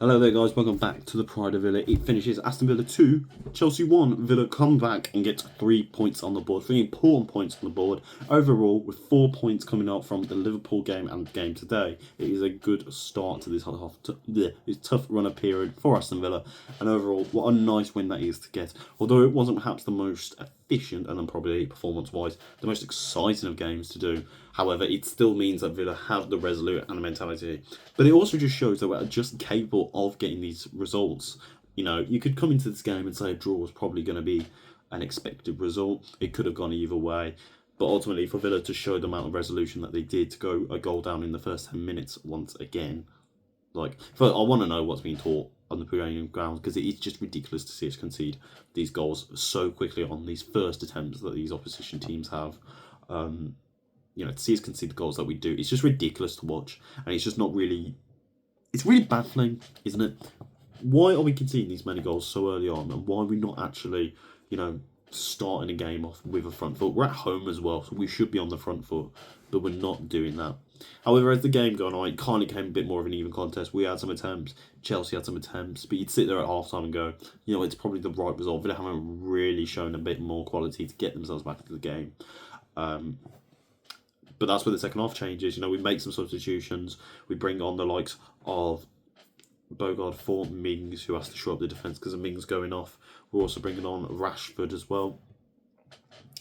Hello there guys, welcome back to the Pride of Villa. It finishes Aston Villa 2, Chelsea 1. Villa come back and get 3 points on the board, 3 important points on the board. Overall, with 4 points coming out from the Liverpool game and the game today, it is a good start to this tough runner period for Aston Villa. And overall, what a nice win that is to get. Although it wasn't perhaps the most efficient and then probably performance-wise, the most exciting of games to do. However, it still means that Villa have the resolute and the mentality. But it also just shows that we're just capable of getting these results. You know, you could come into this game and say a draw was probably going to be an expected result. It could have gone either way. But ultimately, for Villa to show the amount of resolution that they did to go a goal down in the first 10 minutes once again. I want to know what's being taught on the playing ground, because it is just ridiculous to see us concede these goals so quickly on these first attempts that these opposition teams have. To see us concede the goals that we do, it's just ridiculous to watch, and it's just not really. It's really baffling, isn't it? Why are we conceding these many goals so early on, and why are we not actually, starting a game off with a front foot? We're at home as well, so we should be on the front foot, but we're not doing that. However, as the game gone on, it kind of became a bit more of an even contest. We had some attempts, Chelsea had some attempts, but you'd sit there at half time and go, it's probably the right result. They haven't really shown a bit more quality to get themselves back into the game. But that's where the second half changes. We make some substitutions. We bring on the likes of Bogard for Mings, who has to shore up the defence because of Mings going off. We're also bringing on Rashford as well.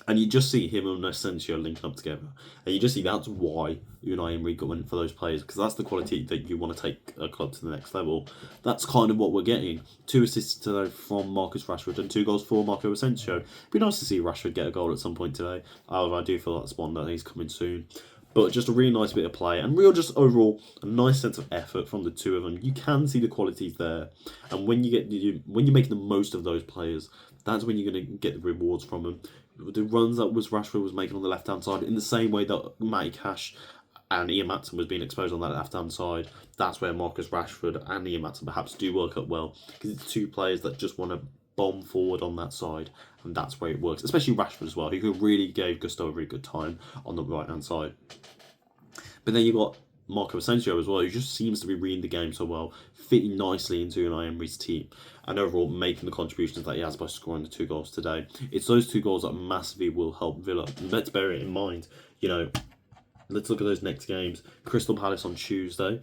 And you just see him and Asensio linking up together. And you just see that's why Unai Emery went for those players, because that's the quality that you want to take a club to the next level. That's kind of what we're getting. 2 assists today from Marcus Rashford and 2 goals for Marco Asensio. It'd be nice to see Rashford get a goal at some point today. However, I do feel that's one that he's coming soon. But just a really nice bit of play and just overall a nice sense of effort from the two of them. You can see the qualities there, and when you're making the most of those players, that's when you're going to get the rewards from them. The runs that Rashford was making on the left hand side, in the same way that Matty Cash and Ian Maatsen was being exposed on that left hand side, that's where Marcus Rashford and Ian Maatsen perhaps do work up well, because it's 2 players that just want to bomb forward on that side, and that's where it works. Especially Rashford as well, who really gave Gusto a really good time on the right hand side. But then you've got Marco Asensio as well, who just seems to be reading the game so well, fitting nicely into Unai Emery's team, and overall making the contributions that he has by scoring the 2 goals today. It's those 2 goals that massively will help Villa. And let's bear it in mind. Let's look at those next games. Crystal Palace on Tuesday,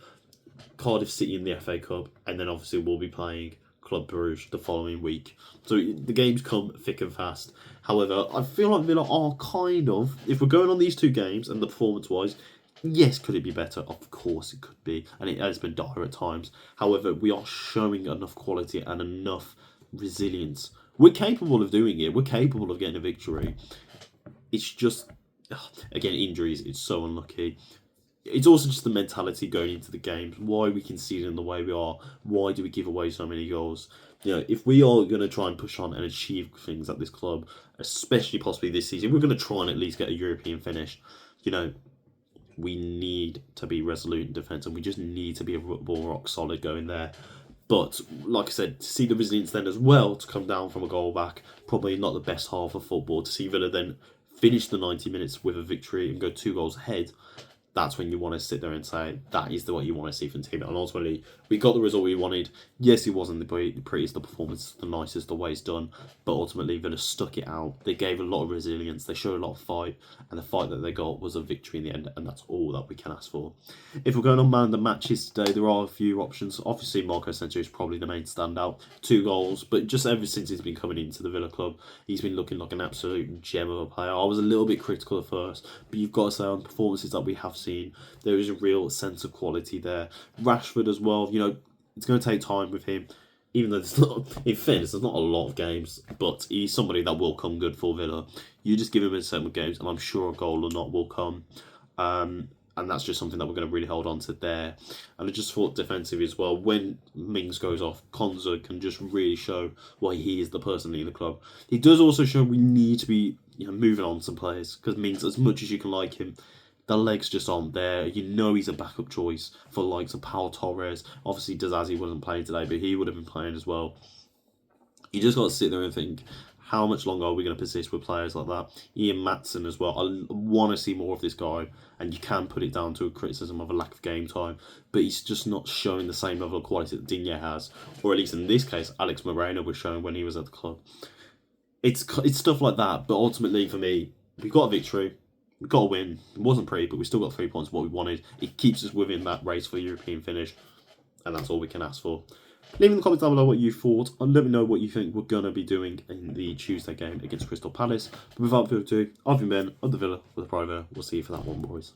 Cardiff City in the FA Cup, and then obviously we'll be playing Club Brugge the following week. So the games come thick and fast. However, I feel like Villa are kind of, if we're going on these 2 games and the performance-wise, yes, could it be better? Of course it could be, and it has been dire at times. However, we are showing enough quality and enough resilience. We're capable of doing it. We're capable of getting a victory. It's just, again, injuries. It's so unlucky. It's also just the mentality going into the games. Why we concede in the way we are. Why do we give away so many goals? If we are going to try and push on and achieve things at this club, especially possibly this season, we're going to try and at least get a European finish. We need to be resolute in defence, and we just need to be a more rock solid going there. But, like I said, to see the resilience then as well, to come down from a goal back, probably not the best half of football. To see Villa then finish the 90 minutes with a victory and go 2 goals ahead, that's when you want to sit there and say, that is what you want to see from the team. And ultimately, we got the result we wanted. Yes, it wasn't the prettiest, the performance, the nicest, the way it's done. But ultimately, Villa stuck it out. They gave a lot of resilience. They showed a lot of fight. And the fight that they got was a victory in the end. And that's all that we can ask for. If we're going on man of the matches today, there are a few options. Obviously, Marco Asensio is probably the main standout. 2 goals. But just ever since he's been coming into the Villa club, he's been looking like an absolute gem of a player. I was a little bit critical at first. But you've got to say, on performances that we have seen, there is a real sense of quality there. Rashford as well, it's going to take time with him, even though in fairness, there's not a lot of games, but he's somebody that will come good for Villa. You just give him a set of games, and I'm sure a goal or not will come. And that's just something that we're going to really hold on to there. And I just thought defensively as well, when Mings goes off, Konza can just really show why he is the person leading the club. He does also show we need to be moving on some players, because Mings, as much as you can like him, the legs just aren't there. He's a backup choice for the likes of Pau Torres. Obviously, Dizazi wasn't playing today, but he would have been playing as well. You just got to sit there and think, How much longer are we going to persist with players like that? Ian Matson as well. I want to see more of this guy, and you can put it down to a criticism of a lack of game time, but he's just not showing the same level of quality that Digne has, or at least in this case, Alex Moreno was showing when he was at the club. It's stuff like that, but ultimately for me, we got a victory. We got a win. It wasn't pretty, but we still got 3 points, what we wanted. It keeps us within that race for the European finish, and that's all we can ask for. Leave in the comments down below what you thought, and let me know what you think we're going to be doing in the Tuesday game against Crystal Palace. But without further ado, I've been Ben of the Villa with the Private. We'll see you for that one, boys.